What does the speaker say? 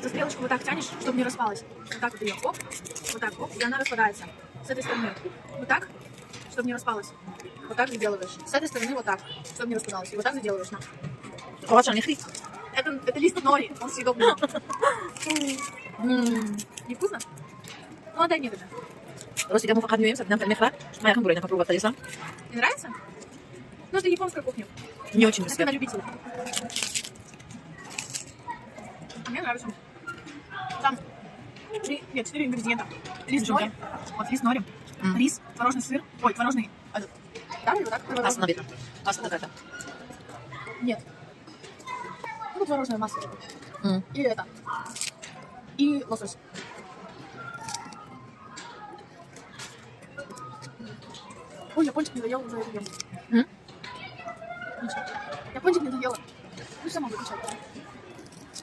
за стрелочку вот так тянешь, чтобы не распалась. Вот так вот ее, оп, вот так, оп, и она распадается. С этой стороны вот так, чтобы не распалась. Вот так заделываешь. С этой стороны вот так, чтобы не распадалась. И вот так заделываешь. На. Это лист нори, он съедобный. Невкусно? Ну, отдай мне тогда. Просто я فقط می‌ایم سعی کنم моя хангура попробовать талиса. Тебе нравится? Ну, это японская кухня. Не очень Это на близко. любителя. Мне нравится. Там 4 ингредиента. Лист нори. Вот лист нори. Рис, творожный сыр. Ой, творожный. Да, или вот так? Паста, наверное. Паста какая-то. Нет. Ну, творожная масса. И это. И лосось. Ой, я пончик не доела, уже это ем. Я пончик не доела. Ну, сама выключай.